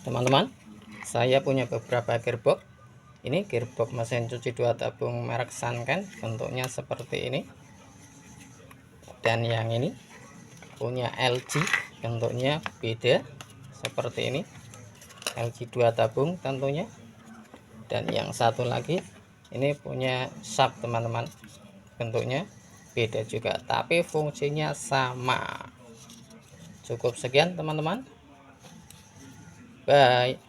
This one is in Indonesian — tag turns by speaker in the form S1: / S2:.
S1: Teman-teman, saya punya beberapa gearbox. Ini gearbox mesin cuci 2 tabung merek Sanken, bentuknya seperti ini. Dan yang ini punya LG, bentuknya beda seperti ini. LG 2 tabung tentunya. Dan yang satu lagi ini punya Sharp, teman-teman, bentuknya beda juga tapi fungsinya sama. Cukup sekian teman-teman, bye.